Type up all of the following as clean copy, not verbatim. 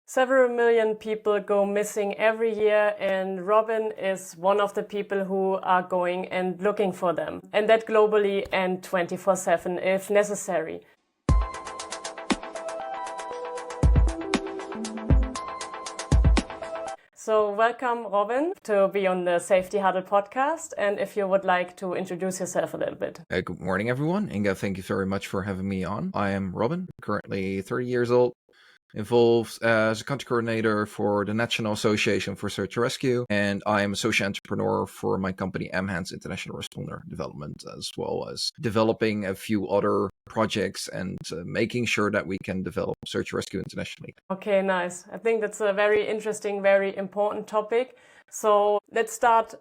Several million people go missing every year, and Robin is one of the people who are going and looking for them, and that globally and 24/7 if necessary. So welcome, Robin, to be on the Safety Huddle podcast. And if you would like to introduce yourself a little bit. Good morning, everyone. Inga, thank you very much for having me on. I am Robin, currently 30 years old, involved as a country coordinator for the National Association for Search and Rescue, and I am a social entrepreneur for my company mHands International Responder Development, as well as developing a few other projects and making sure that we can develop search and rescue internationally. Okay, nice. I think that's a very interesting, very important topic. So let's start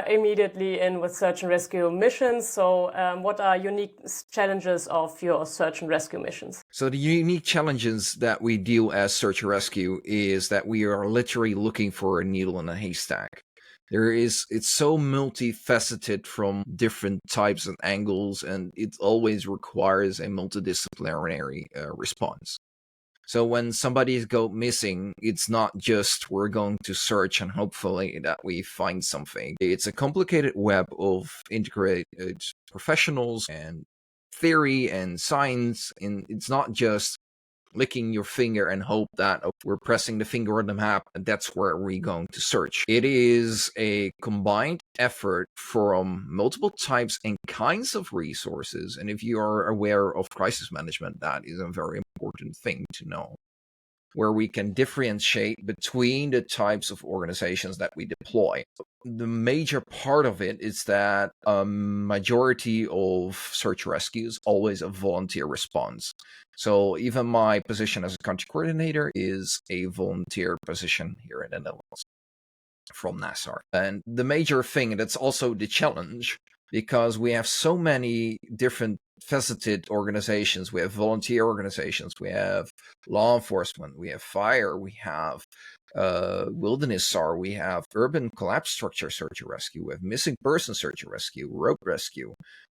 immediately in with search and rescue missions. So what are unique challenges of your search and rescue missions? So the unique challenges that we deal as search and rescue is that we are literally looking for a needle in a haystack. It's so multifaceted from different types and angles, and it always requires a multidisciplinary response. So when somebody goes missing, it's not just we're going to search and hopefully that we find something. It's a complicated web of integrated professionals and theory and science. And it's not just licking your finger and hope that we're pressing the finger on the map and that's where we're going to search. It is a combined effort from multiple types and kinds of resources. And if you are aware of crisis management, that is a very important thing to know, where we can differentiate between the types of organizations that we deploy. The major part of it is that a majority of search rescue is always a volunteer response. So even my position as a country coordinator is a volunteer position here in the Netherlands from NASA. And the major thing, that's also the challenge, because we have so many different faceted organizations. We have volunteer organizations, we have law enforcement, we have fire, we have wilderness SAR, we have urban collapse structure search and rescue, we have missing person search and rescue, rope rescue.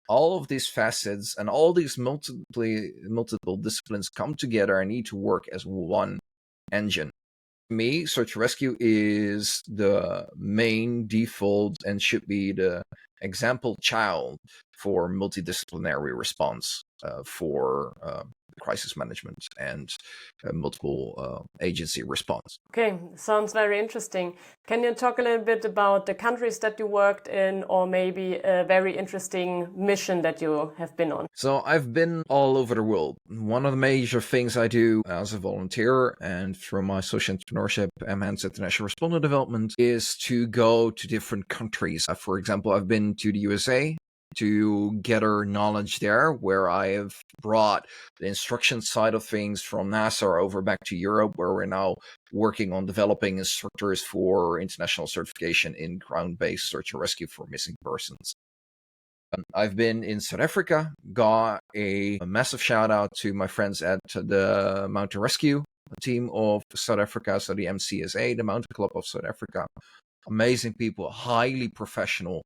All of these facets and all these multiple disciplines come together and need to work as one engine. For me, search and rescue is the main default and should be the example child for multidisciplinary response for crisis management and multiple agency response. Okay, sounds very interesting. Can you talk a little bit about the countries that you worked in, or maybe a very interesting mission that you have been on? So I've been all over the world. One of the major things I do as a volunteer and through my social entrepreneurship, mHands International Responder Development, is to go to different countries. For example, I've been to the USA to gather knowledge there, where I have brought the instruction side of things from NASA over back to Europe, where we're now working on developing instructors for international certification in ground-based search and rescue for missing persons. I've been in South Africa, got a massive shout out to my friends at the Mountain Rescue team of South Africa, so the MCSA, the Mountain Club of South Africa. Amazing people, highly professional.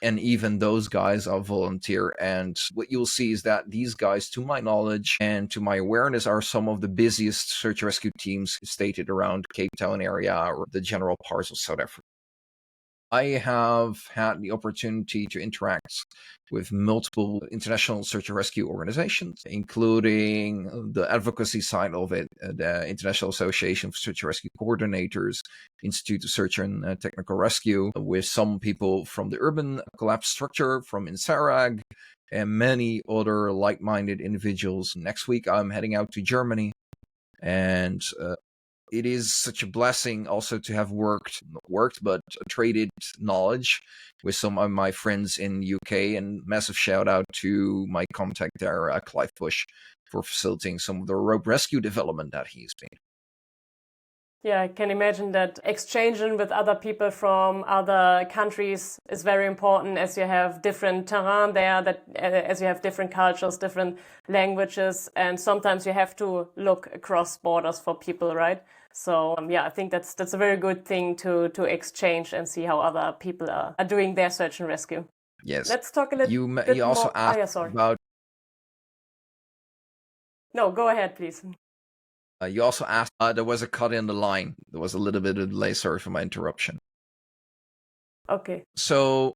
And even those guys are volunteer. And what you'll see is that these guys, to my knowledge and to my awareness, are some of the busiest search and rescue teams stated around Cape Town area or the general parts of South Africa. I have had the opportunity to interact with multiple international search and rescue organizations, including the advocacy side of it, the International Association for Search and Rescue Coordinators, Institute of Search and Technical Rescue, with some people from the urban collapse structure from INSARAG, and many other like-minded individuals. Next week, I'm heading out to Germany, and it is such a blessing also to have traded knowledge with some of my friends in UK, and massive shout out to my contact there, Clive Bush, for facilitating some of the rope rescue development that he's been. Yeah, I can imagine that exchanging with other people from other countries is very important, as you have different terrain there, as you have different cultures, different languages, and sometimes you have to look across borders for people, right? So yeah, I think that's a very good thing to exchange and see how other people are doing their search and rescue. Yes. Let's talk a little bit You also more. asked Yeah, sorry. about. No, go ahead, please. You also asked, there was a cut in the line. There was a little bit of delay. Sorry for my interruption. Okay. So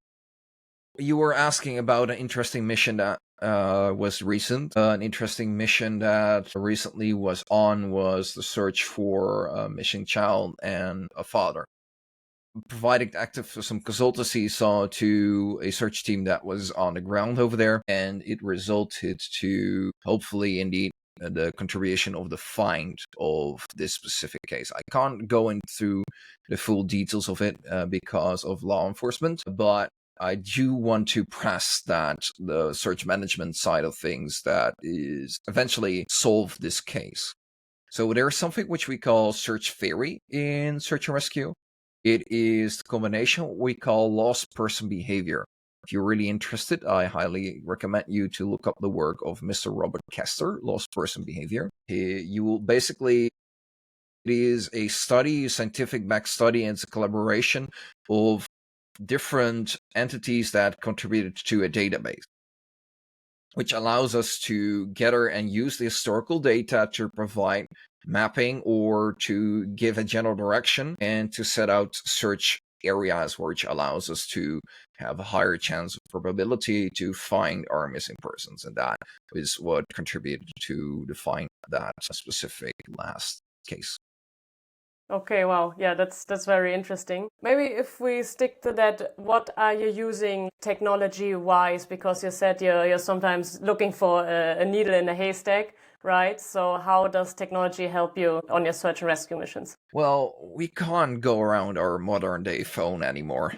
you were asking about an interesting mission that was recent. An interesting mission that recently was the search for a missing child and a father. Providing active some consultancy to a search team that was on the ground over there, and it resulted to hopefully indeed the contribution of the find of this specific case. I can't go into the full details of it because of law enforcement, but I do want to press that the search management side of things that is eventually solve this case. So there's something which we call search theory in search and rescue. It is the combination we call lost person behavior. If you're really interested, I highly recommend you to look up the work of Mr. Robert Kester, Lost Person Behavior. You will basically, it is a study, a scientific backed study, and it's a collaboration of different entities that contributed to a database, which allows us to gather and use the historical data to provide mapping or to give a general direction and to set out search areas, which allows us to have a higher chance of probability to find our missing persons. And that is what contributed to define that specific last case. Okay, wow. Yeah, that's very interesting. Maybe if we stick to that, what are you using technology-wise? Because you said you're sometimes looking for a needle in a haystack, right? So how does technology help you on your search and rescue missions? Well, we can't go around our modern-day phone anymore.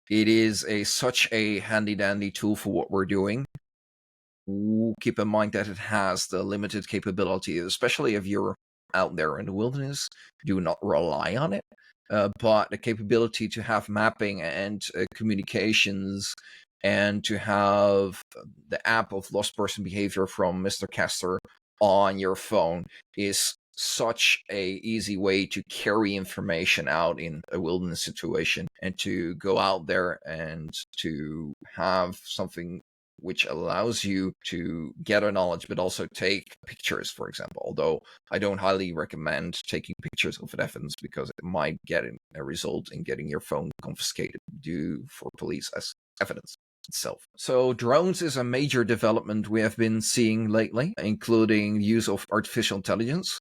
It is such a handy-dandy tool for what we're doing. Keep in mind that it has the limited capability, especially if you're out there in the wilderness. Do not rely on it. But the capability to have mapping and communications and to have the app of lost person behavior from Mr. Kester on your phone is such a easy way to carry information out in a wilderness situation and to go out there and to have something which allows you to gather knowledge, but also take pictures, for example. Although I don't highly recommend taking pictures of evidence because it might get a result in getting your phone confiscated due for police as evidence itself. So drones is a major development we have been seeing lately, including use of artificial intelligence.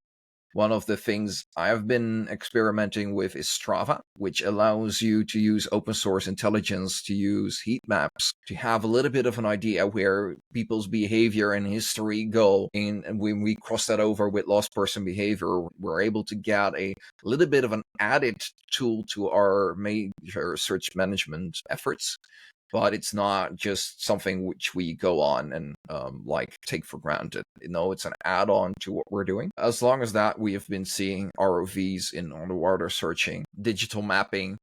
One of the things I've been experimenting with is Strava, which allows you to use open source intelligence to use heat maps to have a little bit of an idea where people's behavior and history go. And when we cross that over with lost person behavior, we're able to get a little bit of an added tool to our major search management efforts. But it's not just something which we go on and take for granted. It's an add-on to what we're doing. As long as that, we have been seeing ROVs in underwater searching, digital mapping,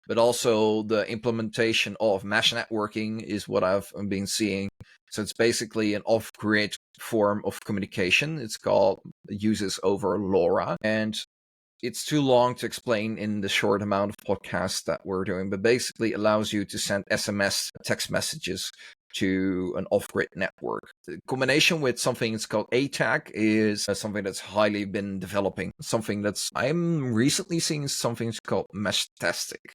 but also the implementation of mesh networking is what I've been seeing. So it's basically an off-grid form of communication. It's called uses over LoRa, and it's too long to explain in the short amount of podcasts that we're doing, but basically allows you to send SMS text messages to an off-grid network. The combination with something that's called haystack is something that's highly been developing. Something that's I'm recently seeing something that's called meshtastic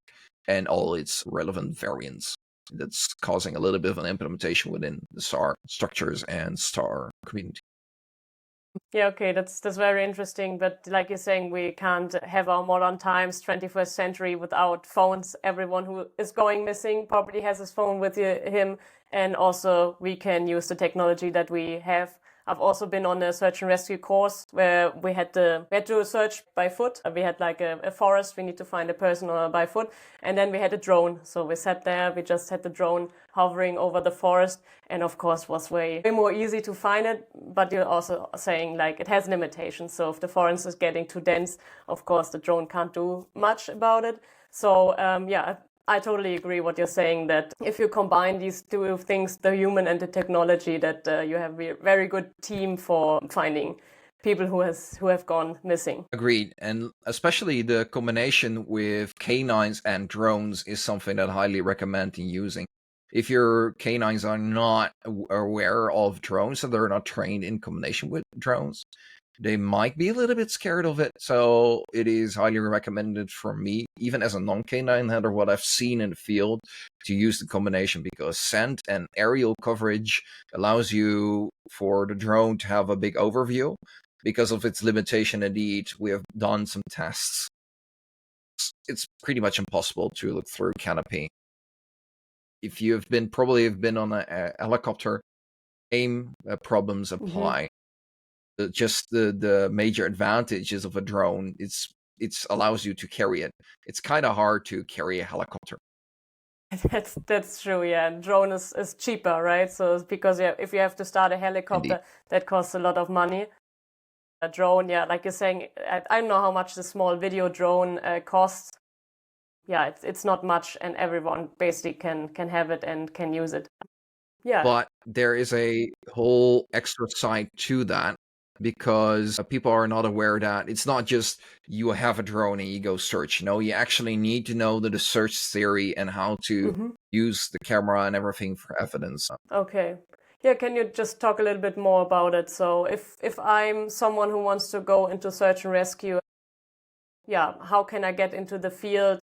and all its relevant variants. That's causing a little bit of an implementation within the STAR structures and STAR community. Yeah, okay, that's very interesting. But like you're saying, we can't have our modern times, 21st century, without phones. Everyone who is going missing probably has his phone with him, and also we can use the technology that we have. I've also been on a search and rescue course where we had to search by foot. We had like a forest. We need to find a person by foot. And then we had a drone. So we sat there. We just had the drone hovering over the forest. And of course, was way more easy to find it. But you're also saying like it has limitations. So if the forest is getting too dense, of course, the drone can't do much about it. So yeah, I totally agree what you're saying, that if you combine these two things, the human and the technology, that you have a very good team for finding people who have gone missing. Agreed. And especially the combination with canines and drones is something that I highly recommend in using. If your canines are not aware of drones and they're not trained in combination with drones, they might be a little bit scared of it. So it is highly recommended for me, even as a non-canine handler, what I've seen in the field, to use the combination, because scent and aerial coverage allows you for the drone to have a big overview. Because of its limitation, indeed, we have done some tests. It's pretty much impossible to look through canopy. If you've probably have been on a helicopter, same problems apply. Just the major advantages of a drone, it's allows you to carry it. It's kind of hard to carry a helicopter. That's true, yeah. And drone is cheaper, right? So it's because if you have to start a helicopter, Indeed. that costs a lot of money. A drone, yeah, like you're saying, I don't know how much the small video drone costs. Yeah, it's not much, and everyone basically can have it and can use it. Yeah. But there is a whole extra side to that, because people are not aware that it's not just you have a drone and you go search. No, you actually need to know the search theory and how to use the camera and everything for evidence. Okay. Yeah, can you just talk a little bit more about it? So if I'm someone who wants to go into search and rescue, yeah, how can I get into the field?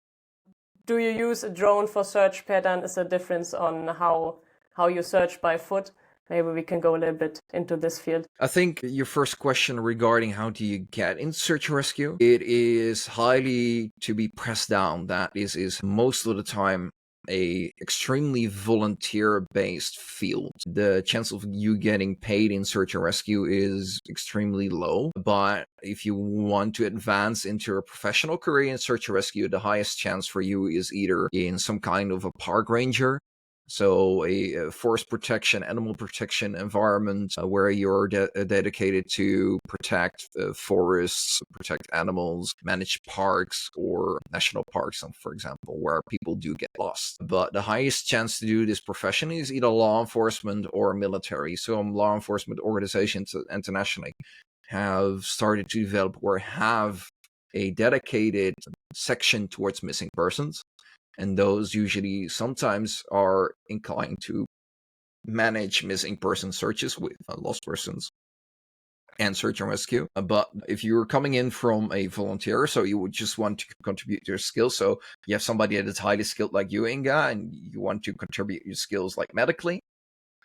Do you use a drone for search pattern? Is there a difference on how you search by foot? Maybe we can go a little bit into this field. I think your first question regarding how do you get in search and rescue, it is highly to be pressed down. That is most of the time a extremely volunteer-based field. The chance of you getting paid in search and rescue is extremely low, but if you want to advance into a professional career in search and rescue, the highest chance for you is either in some kind of a park ranger, so a forest protection, animal protection environment where you're dedicated to protect forests, protect animals, manage parks or national parks, for example, where people do get lost. But the highest chance to do this profession is either law enforcement or military. So law enforcement organizations internationally have started to develop or have a dedicated section towards missing persons. And those usually sometimes are inclined to manage missing person searches with lost persons and search and rescue. But if you're coming in from a volunteer, so you would just want to contribute your skills, so you have somebody that is highly skilled like you, Inga, and you want to contribute your skills like medically,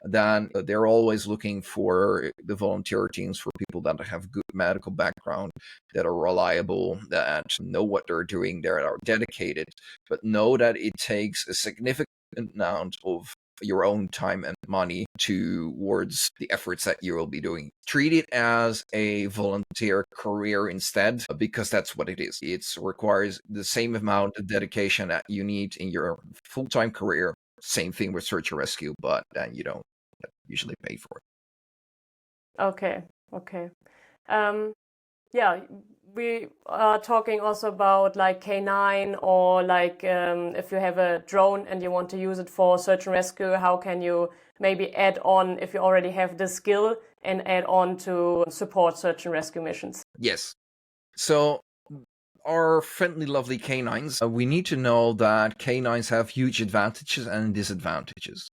then they're always looking for the volunteer teams for people that have good medical background, that are reliable, that know what they're doing, that are dedicated, but know that it takes a significant amount of your own time and money towards the efforts that you will be doing. Treat it as a volunteer career instead, because that's what it is. It requires the same amount of dedication that you need in your full-time career. Same thing with search and rescue, but then you don't usually pay for it. Okay. Yeah, we are talking also about like K9, or like if you have a drone and you want to use it for search and rescue, how can you maybe add on, if you already have the skill, and add on to support search and rescue missions? Yes. So our friendly, lovely canines, we need to know that canines have huge advantages and disadvantages.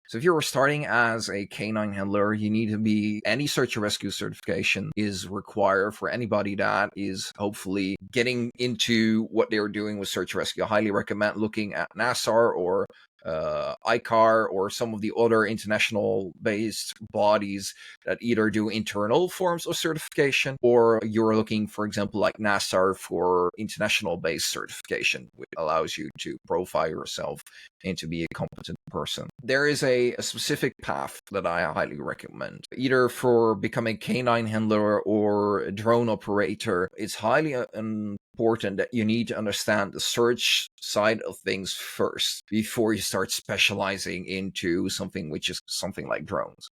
So if you're starting as a canine handler, you need to be, any search and rescue certification is required for anybody that is hopefully getting into what they're doing with search and rescue. I highly recommend looking at NASAR or ICAR or some of the other international based bodies that either do internal forms of certification, or you're looking, for example, like NASAR for international based certification, which allows you to profile yourself and to be a competent person. There is a specific path that I highly recommend, either for becoming a canine handler or a drone operator. It's highly important that you need to understand the search side of things first before you start specializing into something which is something like drones,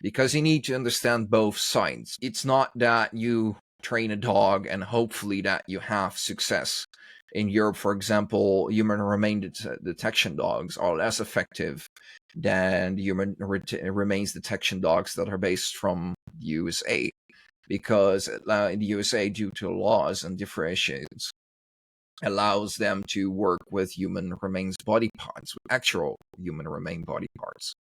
because you need to understand both sides. It's not that you train a dog and hopefully that you have success. In Europe, for example, human remain detection dogs are less effective than human remains detection dogs that are based from the USA, because in the USA, due to laws and differentiations, allows them to work with human remains body parts, with actual human remain body parts.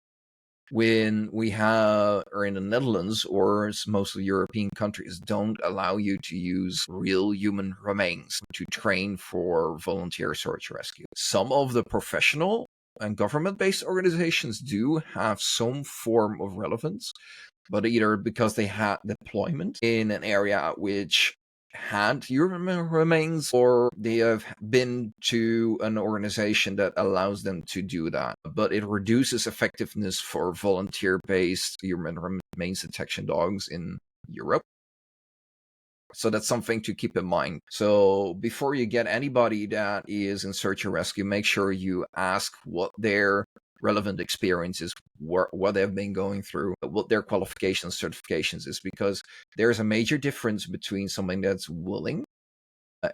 when we have, or in the Netherlands or most of the European countries, don't allow you to use real human remains to train for volunteer search and rescue. Some of the professional and government-based organizations do have some form of relevance, but either because they had deployment in an area which had human remains, or they have been to an organization that allows them to do that. But it reduces effectiveness for volunteer-based human remains detection dogs in Europe. So that's something to keep in mind. So before you get anybody that is in search and rescue, make sure you ask what their relevant experiences, what they've been going through, what their qualifications, certifications is, because there's a major difference between somebody that's willing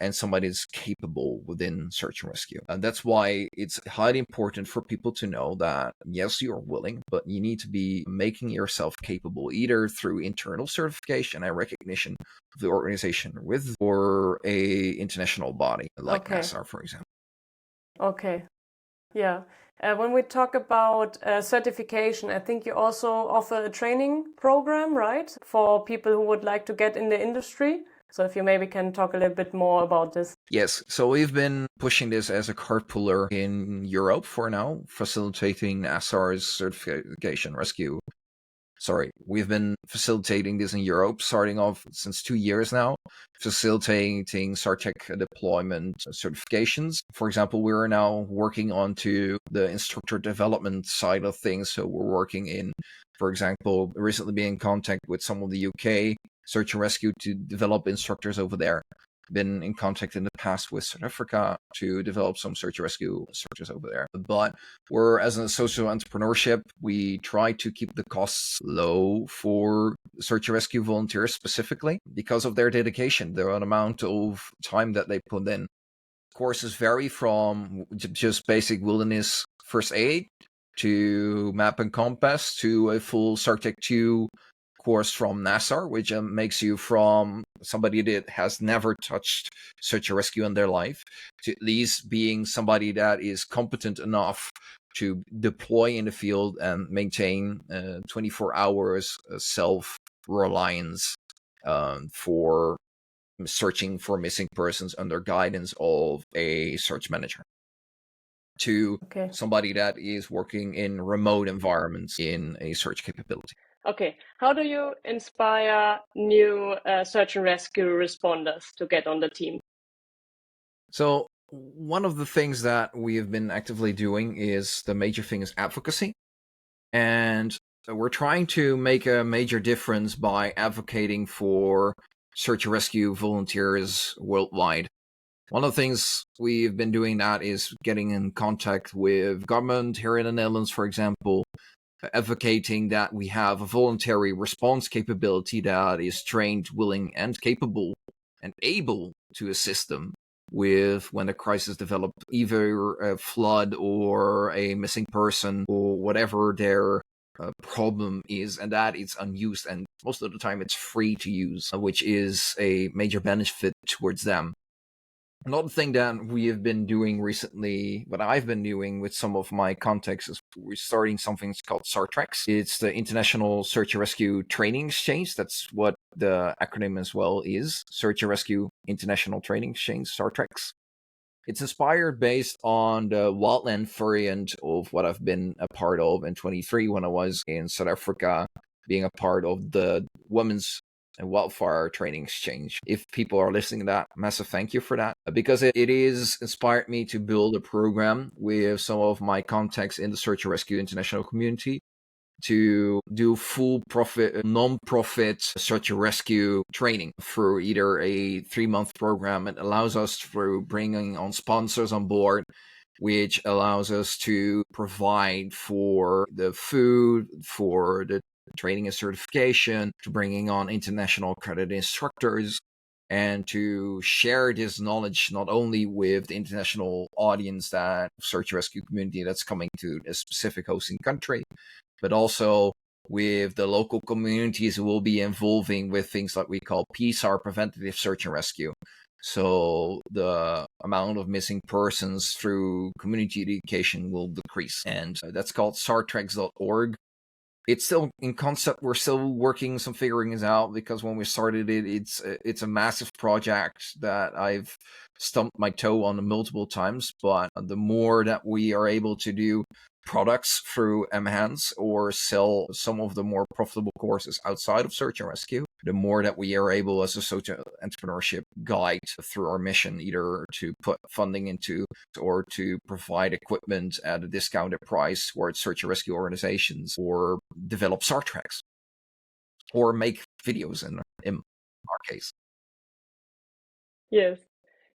and somebody that's capable within search and rescue. And that's why it's highly important for people to know that, yes, you're willing, but you need to be making yourself capable, either through internal certification and recognition of the organization with, or a international body like NASA, for example. Okay. Yeah. When we talk about certification, I think you also offer a training program, right? For people who would like to get in the industry. So if you maybe can talk a little bit more about this. Yes, so we've been pushing this as a cart puller in Europe for now, facilitating NASAR's certification rescue. We've been facilitating this in Europe, starting off since 2 years now, facilitating SARTEC deployment certifications. For example, we're now working on to the instructor development side of things. So we're working in, for example, recently being in contact with some of the UK search and rescue to develop instructors over there. Been in contact in the past with South Africa to develop some search and rescue instructors over there. But we're, as a social entrepreneurship, we try to keep the costs low for search and rescue volunteers specifically because of their dedication, the amount of time that they put in. Courses vary from just basic wilderness first aid to map and compass to a full SARTEC 2 course from NASA, which makes you from somebody that has never touched search and rescue in their life to at least being somebody that is competent enough to deploy in the field and maintain 24 hours self-reliance for searching for missing persons under guidance of a search manager, to somebody that is working in remote environments in a search capability. Okay, how do you inspire new search and rescue responders to get on the team? So one of the things that we have been actively doing is, the major thing is advocacy. And we're trying to make a major difference by advocating for search and rescue volunteers worldwide. One of the things we've been doing that is getting in contact with government here in the Netherlands, for example, advocating that we have a voluntary response capability that is trained, willing, and capable and able to assist them with when a crisis develops, either a flood or a missing person or whatever their problem is, and that it's unused, and most of the time it's free to use, which is a major benefit towards them. Another thing that we have been doing recently, what I've been doing with some of my contacts, is we're starting something called SARTREX. It's the International Search and Rescue Training Exchange. That's what the acronym as well is. Search and Rescue International Training Exchange, SARTREX. It's inspired based on the wildland variant of what I've been a part of in 23 when I was in South Africa, being a part of the Women's and Wildfire Training Exchange. If people are listening to that, massive thank you for that, because it is inspired me to build a program with some of my contacts in the search and rescue international community to do full profit, non-profit search and rescue training through either a 3-month program. It allows us through bringing on sponsors on board, which allows us to provide for the food, for the training and certification, to bringing on international accredited instructors, and to share this knowledge not only with the international audience, that search and rescue community that's coming to a specific hosting country, but also with the local communities who will be involving with things like we call PSAR, preventative search and rescue. So the amount of missing persons through community education will decrease. And that's called sartrex.org. It's still in concept. We're still working some figuring it out, because when we started it, it's a massive project that I've stumped my toe on multiple times. But the more that we are able to do products through Mhans or sell some of the more profitable courses outside of search and rescue, the more that we are able as a social entrepreneurship guide through our mission, either to put funding into or to provide equipment at a discounted price towards search and rescue organizations, or develop Star Treks, or make videos in our case. Yes.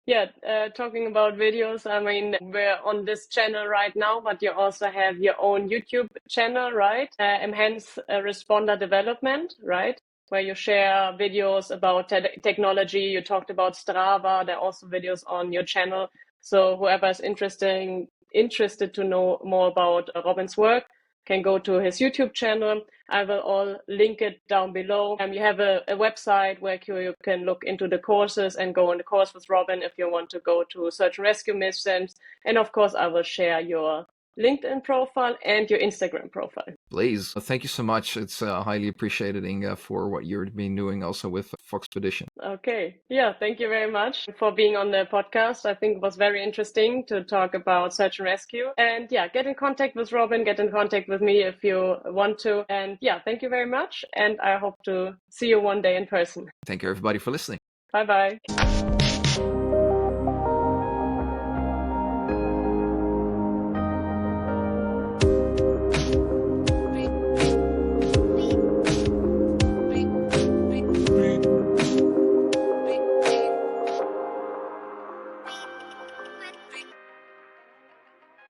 Yeah, talking about videos, I mean, we're on this channel right now, but you also have your own YouTube channel, right? Enhance Responder Development, right? Where you share videos about technology. You talked about Strava. There are also videos on your channel. So whoever is interested to know more about Robin's work can go to his YouTube channel. I will all link it down below. You have a website where you can look into the courses and go on the course with Robin if you want to go to search and rescue missions. And of course, I will share your LinkedIn profile and your Instagram profile. Please. Thank you so much. It's highly appreciated, Inga, for what you've been doing also with Foxpedition. Okay. Yeah, thank you very much for being on the podcast. I think it was very interesting to talk about search and rescue. And yeah, get in contact with Robin, get in contact with me if you want to. And yeah, thank you very much. And I hope to see you one day in person. Thank you, everybody, for listening. Bye-bye.